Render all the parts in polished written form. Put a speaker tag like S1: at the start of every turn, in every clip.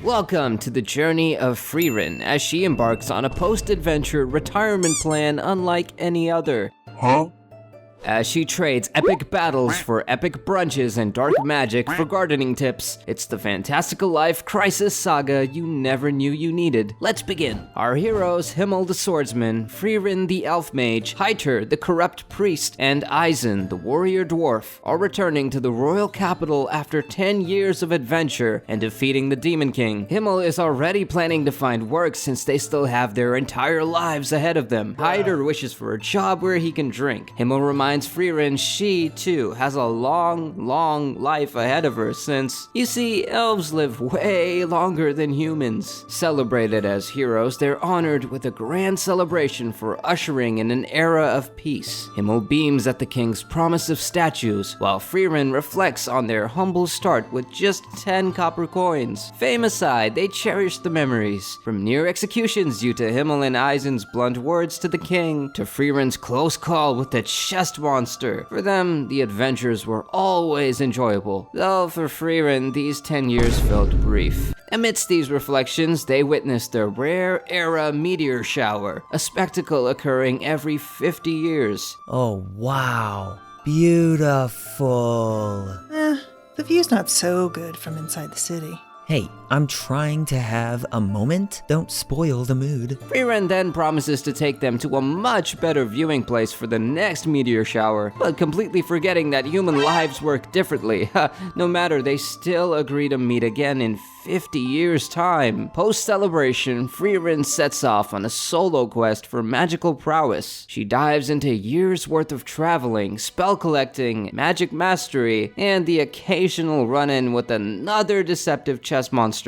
S1: Welcome to the journey of Frieren as she embarks on a post-adventure retirement plan unlike any other. As she trades epic battles for epic brunches and dark magic for gardening tips, it's the fantastical life-crises saga you never knew you needed. Let's begin. Our heroes Himmel the swordsman, Frieren the elf mage, Heiter the corrupt priest, and Eisen the warrior dwarf are returning to the royal capital after 10 years of adventure and defeating the Demon King. Himmel is already planning to find work since they still have their entire lives ahead of them. Heiter wishes for a job where he can drink. Himmel reminds Frieren she, too, has a long life ahead of her since, you see, elves live way longer than humans. Celebrated as heroes, they're honored with a grand celebration for ushering in an era of peace. Himmel beams at the king's promise of statues, while Frieren reflects on their humble start with just 10 copper coins. Fame aside, they cherish the memories, from near executions due to Himmel and Eisen's blunt words to the king, to Frieren's close call with the chest monster. For them, the adventures were always enjoyable, though for Frieren, these 10 years felt brief. Amidst these reflections, they witnessed a rare era meteor shower, a spectacle occurring every 50 years.
S2: Oh, wow. Beautiful.
S3: The view's not so good from inside the city.
S2: Hey, I'm trying to have a moment. Don't spoil the mood.
S1: Frieren then promises to take them to a much better viewing place for the next meteor shower, but completely forgetting that human lives work differently. No matter, they still agree to meet again in 50 years' time. Post-celebration, Frieren sets off on a solo quest for magical prowess. She dives into years' worth of traveling, spell collecting, magic mastery, and the occasional run-in with another deceptive chess monster.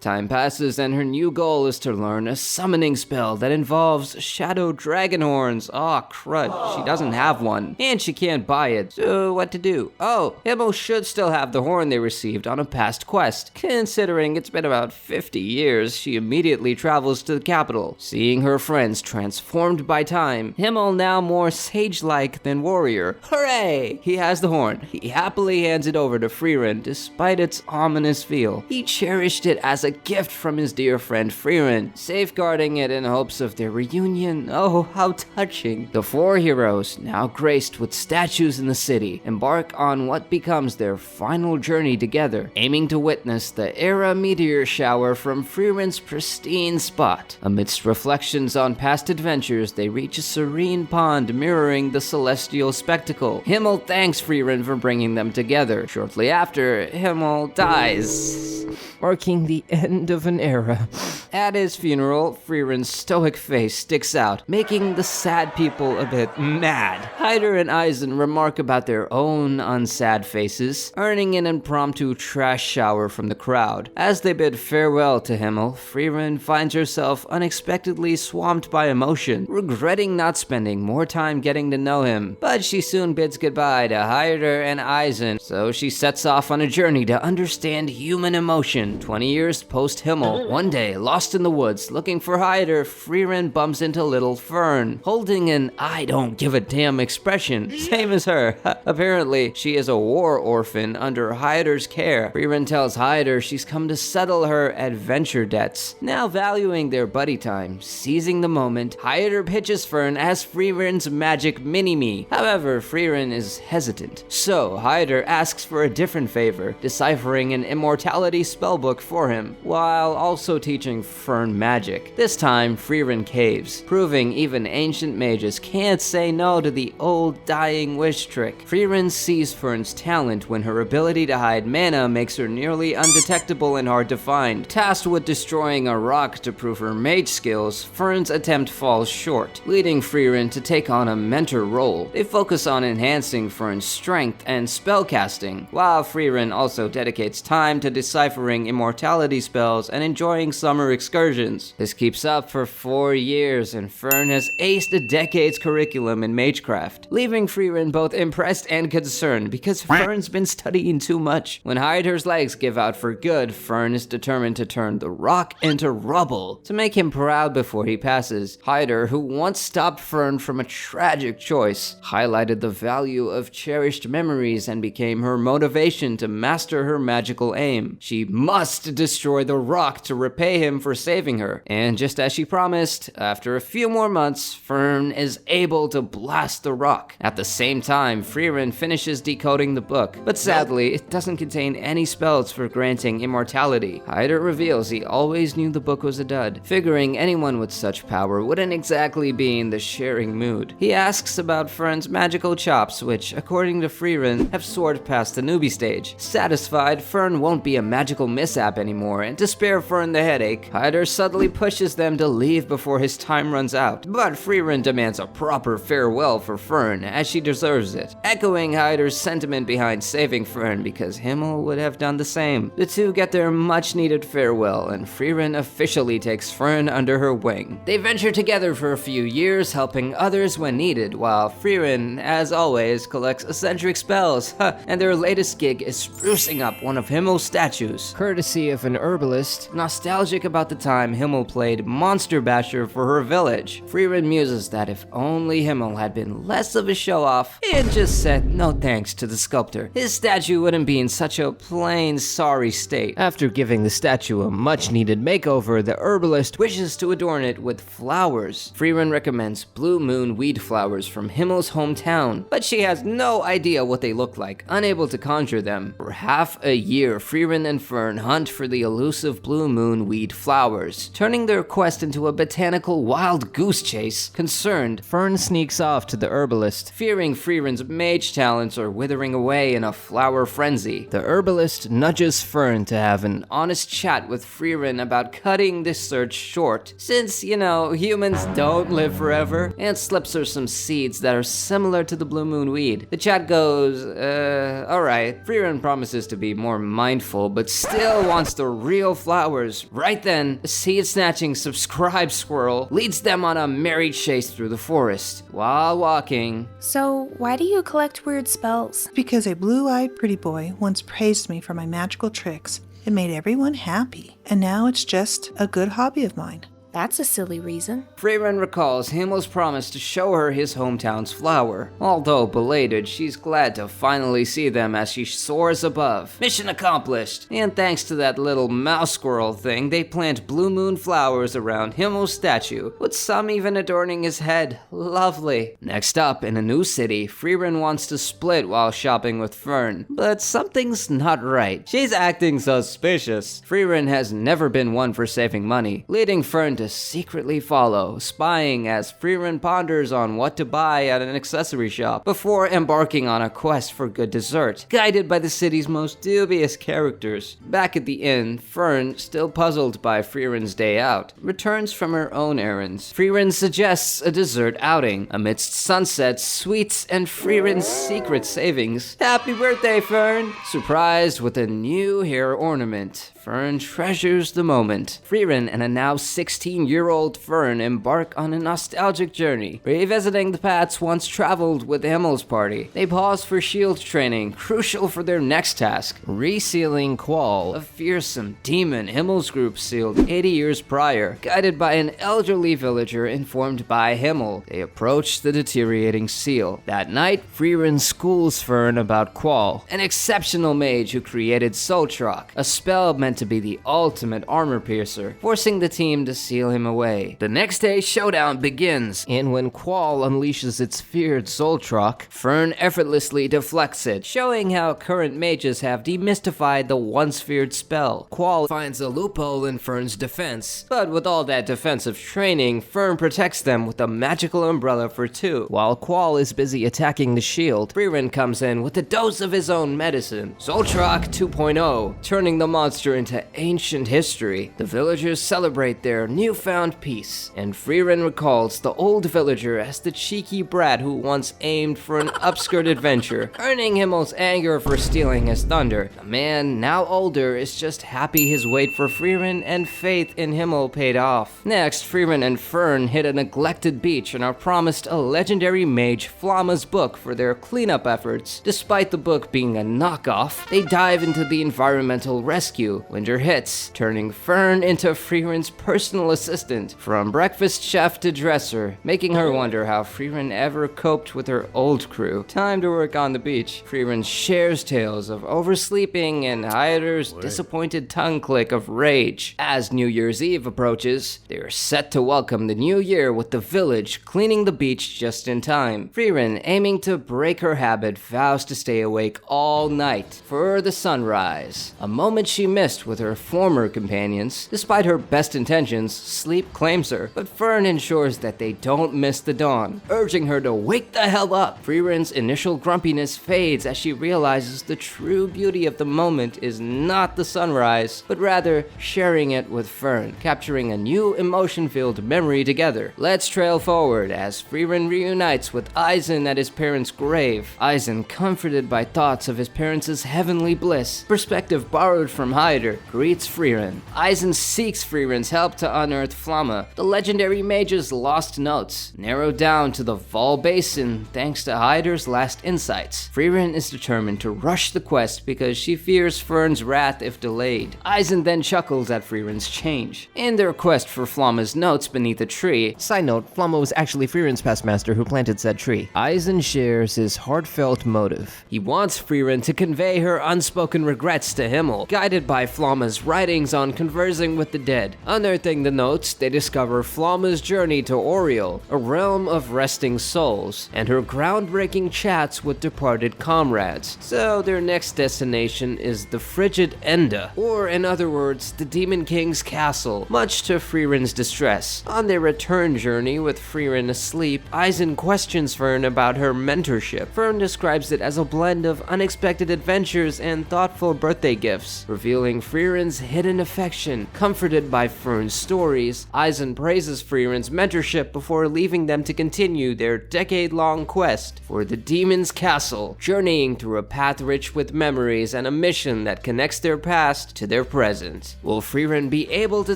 S1: Time passes and her new goal is to learn a summoning spell that involves shadow dragon horns. Aw, crud, she doesn't have one, and she can't buy it, so what to do? Oh, Himmel should still have the horn they received on a past quest. Considering it's been about 50 years, she immediately travels to the capital. Seeing her friends transformed by time, Himmel now more sage-like than warrior. Hooray! He has the horn. He happily hands it over to Frieren despite its ominous feel. He cherished it as a gift from his dear friend Frieren, safeguarding it in hopes of their reunion. Oh, how touching. The four heroes, now graced with statues in the city, embark on what becomes their final journey together, aiming to witness the era meteor shower from Frieren's pristine spot. Amidst reflections on past adventures, they reach a serene pond mirroring the celestial spectacle. Himmel thanks Frieren for bringing them together. Shortly after, Himmel dies, marking the end of an era. At his funeral, Frieren's stoic face sticks out, making the sad people a bit mad. Heiter and Eisen remark about their own unsad faces, earning an impromptu trash shower from the crowd. As they bid farewell to Himmel, Frieren finds herself unexpectedly swamped by emotion, regretting not spending more time getting to know him. But she soon bids goodbye to Heiter and Eisen, so she sets off on a journey to understand human emotion. 20 years post-Himmel, one day, lost in the woods, looking for Heiter, Frieren bumps into little Fern, holding an I don't give a damn expression, same as her. Apparently, she is a war orphan under Heiter's care. Frieren tells Heiter she's come to settle her adventure debts. Now valuing their buddy time, seizing the moment, Heiter pitches Fern as Frieren's magic mini-me. However, Frieren is hesitant, so Heiter asks for a different favor, deciphering an immortality spellbook for him, while also teaching Fern magic. This time, Frieren caves, proving even ancient mages can't say no to the old dying wish trick. Frieren sees Fern's talent when her ability to hide mana makes her nearly undetectable and hard to find. Tasked with destroying a rock to prove her mage skills, Fern's attempt falls short, leading Frieren to take on a mentor role. They focus on enhancing Fern's strength and spellcasting, while Frieren also dedicates time to deciphering immortality spells and enjoying summer excursions. This keeps up for 4 years, and Fern has aced a decade's curriculum in magecraft, leaving Frieren both impressed and concerned because Fern's been studying too much. When Hyder's legs give out for good, Fern is determined to turn the rock into rubble to make him proud before he passes. Hyder, who once stopped Fern from a tragic choice, highlighted the value of cherished memories and became her motivation to master her magical aim. She must destroy the rock to repay him for saving her. And just as she promised, after a few more months, Fern is able to blast the rock. At the same time, Frieren finishes decoding the book, but sadly, it doesn't contain any spells for granting immortality. Hyder reveals he always knew the book was a dud, figuring anyone with such power wouldn't exactly be in the sharing mood. He asks about Fern's magical chops, which, according to Frieren, have soared past the newbie stage. Satisfied, Fern won't be a magical mishap anymore, and to spare Fern the headache, Hyder subtly pushes them to leave before his time runs out. But Frieren demands a proper farewell for Fern, as she deserves it, echoing Hyder's sentiment behind saving Fern because Himmel would have done the same. The two get their much-needed farewell, and Frieren officially takes Fern under her wing. They venture together for a few years, helping others when needed, while Frieren, as always, collects eccentric spells, and their latest gig is sprucing up one of Himmel's statues, courtesy of an herbalist, nostalgic about the time Himmel played Monster Basher for her village. Frieren muses that if only Himmel had been less of a show-off and just said no thanks to the sculptor, his statue wouldn't be in such a plain sorry state. After giving the statue a much-needed makeover, the herbalist wishes to adorn it with flowers. Frieren recommends blue moon weed flowers from Himmel's hometown, but she has no idea what they look like, unable to conjure them. For half a year, Frieren and Fern hunt for the elusive blue moon weed flowers, turning their quest into a botanical wild goose chase. Concerned, Fern sneaks off to the herbalist, fearing Frieren's mage talents are withering away in a flower frenzy. The herbalist nudges Fern to have an honest chat with Frieren about cutting this search short, since, humans don't live forever, and slips her some seeds that are similar to the blue moon weed. The chat goes, alright. Frieren promises to be more mindful, but still wants the real flowers. Right then, a seed-snatching subscribe squirrel leads them on a merry chase through the forest. While walking...
S4: So, why do you collect weird spells?
S3: Because a blue-eyed pretty boy once praised me for my magical tricks. It made everyone happy, and now it's just a good hobby of mine.
S4: That's a silly reason.
S1: Frieren recalls Himmel's promise to show her his hometown's flower. Although belated, she's glad to finally see them as she soars above. Mission accomplished! And thanks to that little mouse squirrel thing, they plant blue moon flowers around Himmel's statue, with some even adorning his head. Lovely. Next up, in a new city, Frieren wants to split while shopping with Fern, but something's not right. She's acting suspicious. Frieren has never been one for saving money, leading Fern to secretly follow, spying as Frieren ponders on what to buy at an accessory shop before embarking on a quest for good dessert, guided by the city's most dubious characters. Back at the inn, Fern, still puzzled by Frieren's day out, returns from her own errands. Frieren suggests a dessert outing amidst sunsets, sweets, and Frieren's secret savings. Happy birthday, Fern! Surprised with a new hair ornament, Fern treasures the moment. Frieren and a now 16-year-old Fern embark on a nostalgic journey, revisiting the paths once traveled with Himmel's party. They pause for shield training, crucial for their next task, resealing Qual, a fearsome demon Himmel's group sealed 80 years prior. Guided by an elderly villager informed by Himmel, they approach the deteriorating seal. That night, Frieren schools Fern about Qual, an exceptional mage who created Zoltrak, a spell meant to be the ultimate armor piercer, forcing the team to seal him away. The next day, showdown begins, and when Qual unleashes its feared Zoltrak, Fern effortlessly deflects it, showing how current mages have demystified the once feared spell. Qual finds a loophole in Fern's defense, but with all that defensive training, Fern protects them with a magical umbrella for two. While Qual is busy attacking the shield, Frieren comes in with a dose of his own medicine, Zoltrak 2.0, turning the monster into ancient history. The villagers celebrate their new newfound peace, and Frieren recalls the old villager as the cheeky brat who once aimed for an upskirt adventure, earning Himmel's anger for stealing his thunder. The man, now older, is just happy his wait for Frieren and faith in Himmel paid off. Next, Frieren and Fern hit a neglected beach and are promised a legendary mage Flamme's book for their cleanup efforts. Despite the book being a knockoff, they dive into the environmental rescue. Winter hits, turning Fern into Frieren's personal assistant, from breakfast chef to dresser, making her wonder how Frieren ever coped with her old crew. Time to work on the beach. Frieren shares tales of oversleeping and Hyder's disappointed tongue click of rage. As New Year's Eve approaches, they are set to welcome the new year with the village cleaning the beach just in time. Frieren, aiming to break her habit, vows to stay awake all night for the sunrise, a moment she missed with her former companions. Despite her best intentions, sleep claims her, but Fern ensures that they don't miss the dawn, urging her to wake the hell up. Frieren's initial grumpiness fades as she realizes the true beauty of the moment is not the sunrise, but rather sharing it with Fern, capturing a new emotion-filled memory together. Let's trail forward as Frieren reunites with Eisen at his parents' grave. Eisen, comforted by thoughts of his parents' heavenly bliss, perspective borrowed from Hyder, greets Frieren. Eisen seeks Frieren's help to unearth Flamme, the legendary mage's lost notes, narrowed down to the Vol Basin thanks to Hyder's last insights. Frieren is determined to rush the quest because she fears Fern's wrath if delayed. Eisen then chuckles at Frieren's change. In their quest for Flamme's notes beneath a tree,
S5: Side note, Flamme was actually Frieren's past master who planted said tree.
S1: Eisen shares his heartfelt motive. He wants Frieren to convey her unspoken regrets to Himmel, guided by Flamme's writings on conversing with the dead. Unearthing the notes, they discover Flamme's journey to Oriel, a realm of resting souls, and her groundbreaking chats with departed comrades. So their next destination is the frigid Enda, or in other words, the Demon King's castle, much to Frieren's distress. On their return journey with Frieren asleep, Eisen questions Fern about her mentorship. Fern describes it as a blend of unexpected adventures and thoughtful birthday gifts, revealing Frieren's hidden affection. Comforted by Fern's stories, Eisen praises Frieren's mentorship before leaving them to continue their decade-long quest for the Demon's Castle, journeying through a path rich with memories and a mission that connects their past to their present. Will Frieren be able to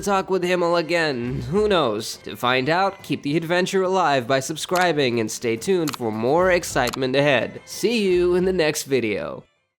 S1: talk with Himmel again? Who knows? To find out, keep the adventure alive by subscribing and stay tuned for more excitement ahead. See you in the next video.